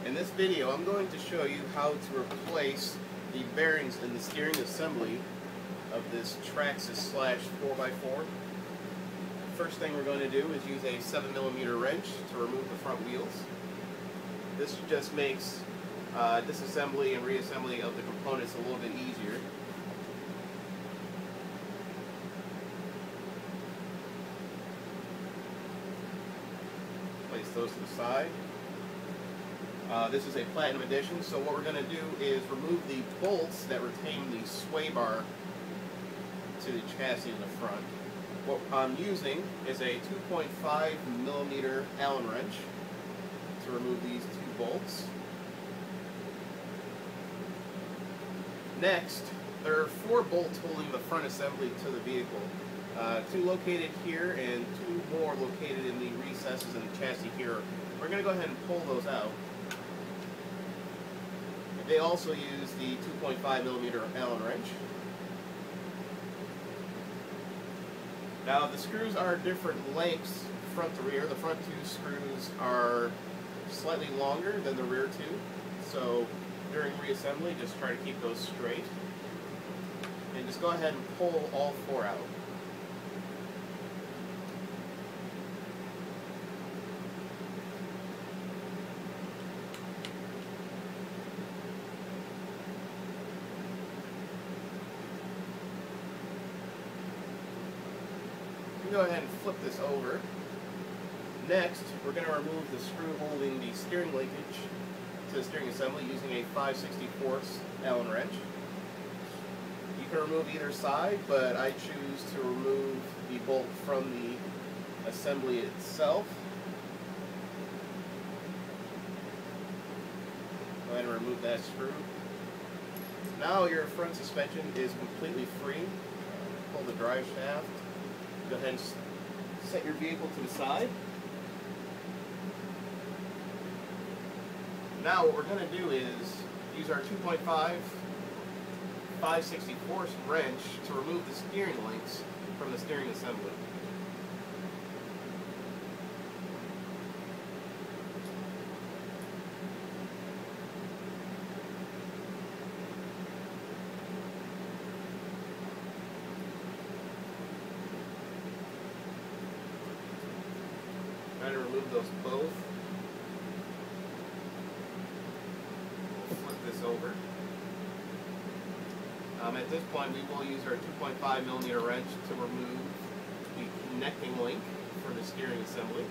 In this video, I'm going to show you how to replace the bearings in the steering assembly of this Traxxas / 4x4. First thing we're going to do is use a 7mm wrench to remove the front wheels. This just makes disassembly and reassembly of the components a little bit easier. Place those to the side. This is a Platinum edition, so what we're going to do is remove the bolts that retain the sway bar to the chassis in the front. What I'm using is a 2.5mm Allen wrench to remove these two bolts. Next, there are 4 bolts holding the front assembly to the vehicle. 2 located here and 2 more located in the recesses in the chassis here. We're going to go ahead and pull those out. They also use the 2.5mm Allen wrench. Now the screws are different lengths front to rear. The front 2 screws are slightly longer than the rear 2. So during reassembly, just try to keep those straight. And just go ahead and pull all 4 out. Go ahead and flip this over. Next, we're going to remove the screw holding the steering linkage to the steering assembly using a 5/64 Allen wrench. You can remove either side, but I choose to remove the bolt from the assembly itself. Go ahead and remove that screw. Now your front suspension is completely free. Pull the drive shaft. Go ahead and set your vehicle to the side. Now what we're going to do is use our 2.5 5/64 wrench to remove the steering links from the steering assembly. Try to remove those both. We'll flip this over. At this point, we will use our 2.5mm wrench to remove the connecting link for the steering assembly.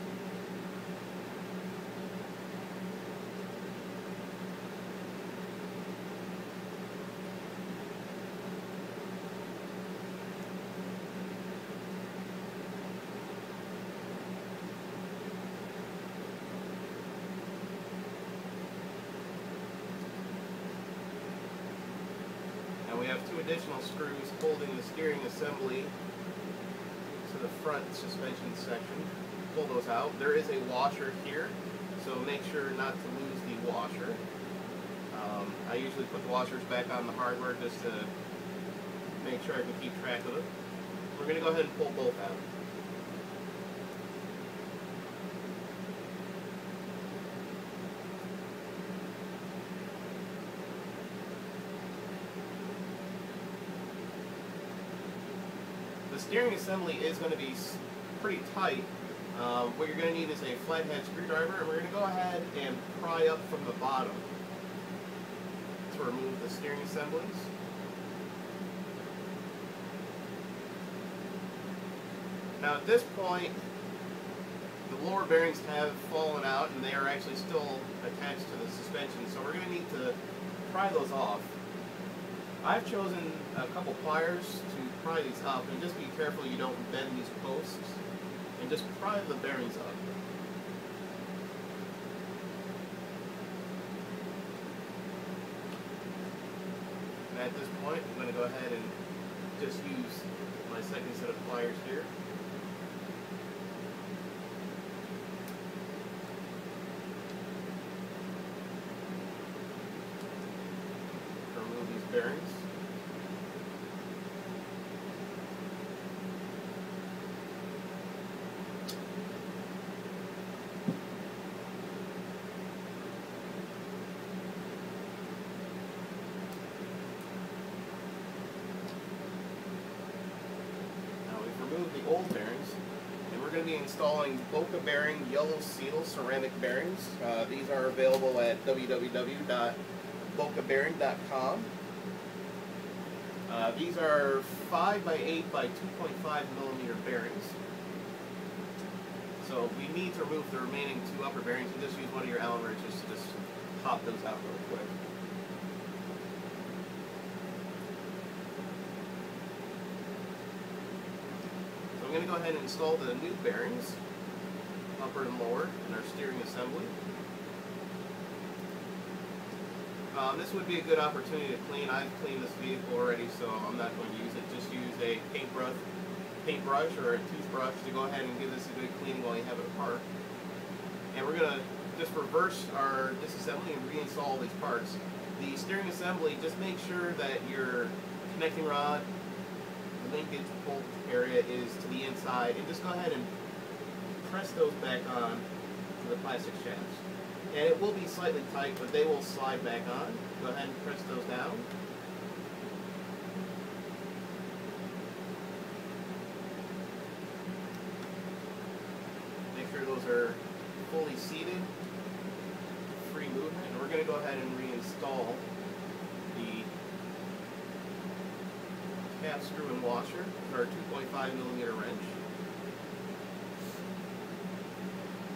We have 2 additional screws holding the steering assembly to the front suspension section. Pull those out. There is a washer here, so make sure not to lose the washer. I usually put the washers back on the hardware just to make sure I can keep track of it. We're going to go ahead and pull both out. The steering assembly is going to be pretty tight. What you're going to need is a flathead screwdriver, and we're going to go ahead and pry up from the bottom to remove the steering assemblies. Now at this point, the lower bearings have fallen out and they are actually still attached to the suspension, so we're going to need to pry those off. I've chosen a couple pliers to pry these up, and just be careful you don't bend these posts, and just pry the bearings up. And at this point, I'm going to go ahead and just use my second set of pliers here. Remove these bearings. going to be installing Boca bearing yellow seal ceramic bearings. These are available at www.bocabearing.com. These are 5 by 8 by 2.5 millimeter bearings. So we need to remove the remaining 2 upper bearings and just use one of your Allen wrenches to just pop those out real quick. So I'm going to go ahead and install the new bearings, upper and lower, in our steering assembly. This would be a good opportunity to clean. I've cleaned this vehicle already, so I'm not going to use it. Just use a paintbrush or a toothbrush to go ahead and give this a good cleaning while you have it apart. And we're going to just reverse our disassembly and reinstall these parts. The steering assembly, just make sure that your connecting rod, the linkage bolt area is to the inside, and just go ahead and press those back on to the plastic shafts. And it will be slightly tight, but they will slide back on. Go ahead and press those down. Make sure those are fully seated, free movement. And we're going to go ahead and reinstall the cap screw and washer with our 2.5 millimeter wrench.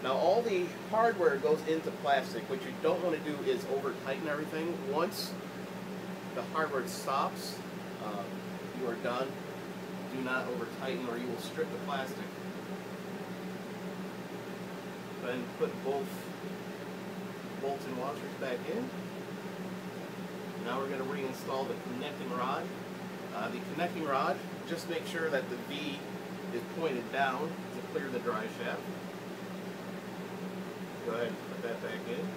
Now all the hardware goes into plastic. What you don't want to do is over tighten everything. Once the hardware stops, you are done. Do not over tighten or you will strip the plastic. Go ahead and put both bolts and washers back in. Now we're going to reinstall the connecting rod. The connecting rod, just make sure that the V is pointed down to clear the drive shaft. Go ahead and put that back in.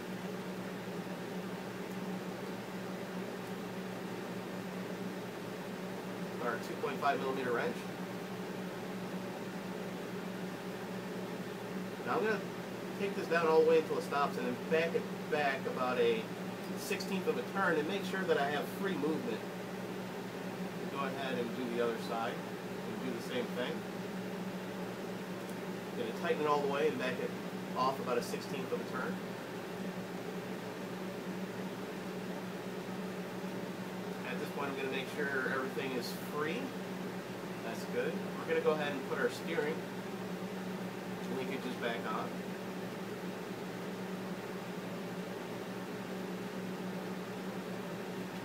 Our 2.5 millimeter wrench. Now I'm going to take this down all the way until it stops and then back it back about a 1/16 of a turn and make sure that I have free movement. Go ahead and do the other side and do the same thing. Going to tighten it all the way and back it off about a 1/16 of a turn. At this point I'm going to make sure everything is free. That's good. We're going to go ahead and put our steering linkages back on.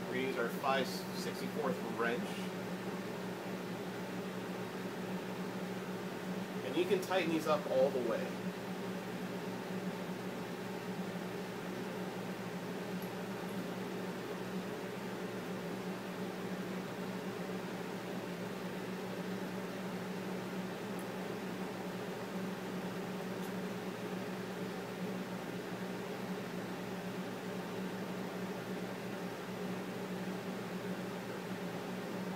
We're going to use our 5/64 wrench. And you can tighten these up all the way.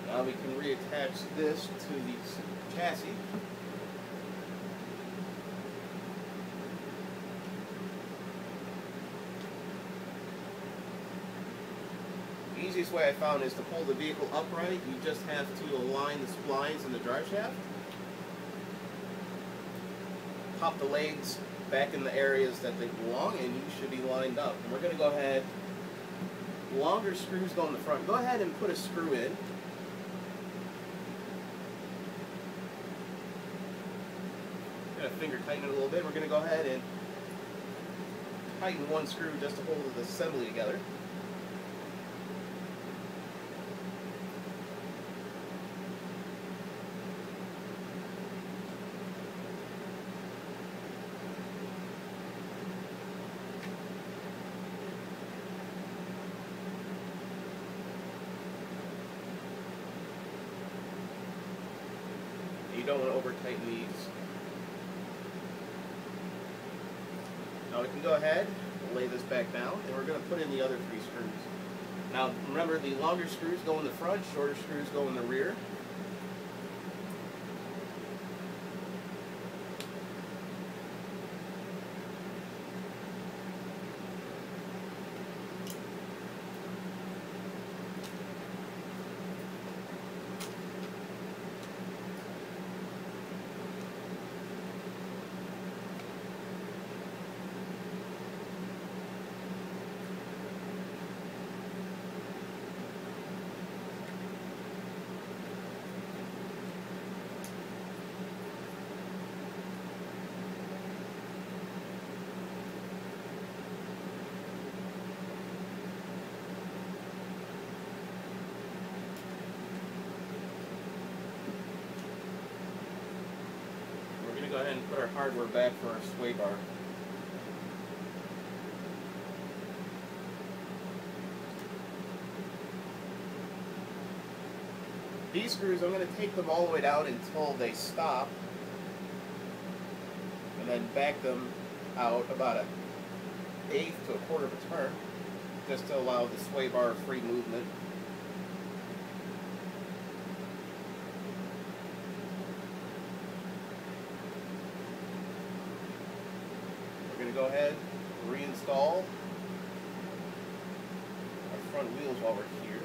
Now we can reattach this to the chassis. The easiest way I found is to pull the vehicle upright. You just have to align the splines in the drive shaft. Pop the legs back in the areas that they belong and you should be lined up. And we're going to go ahead, longer screws go in the front. Go ahead and put a screw in. Finger tighten it a little bit. We're going to go ahead and tighten one screw just to hold the assembly together. You don't want to over tighten these. Now we can go ahead and lay this back down, and we're going to put in the other 3 screws. Now remember, the longer screws go in the front, shorter screws go in the rear. go ahead and put our hardware back for our sway bar. These screws, I'm going to take them all the way down until they stop, and then back them out about an eighth to a quarter of a turn, just to allow the sway bar free movement. We're going to go ahead and reinstall our front wheels while we're here.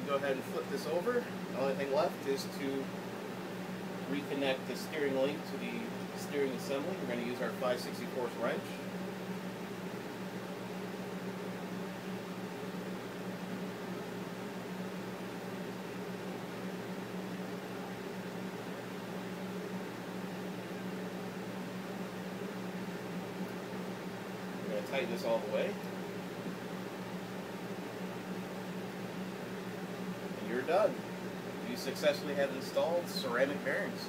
Go ahead and flip this over. The only thing left is to reconnect the steering link to the steering assembly. We're going to use our 5/64 wrench. We're going to tighten this all the way. You're done. You successfully have installed ceramic bearings.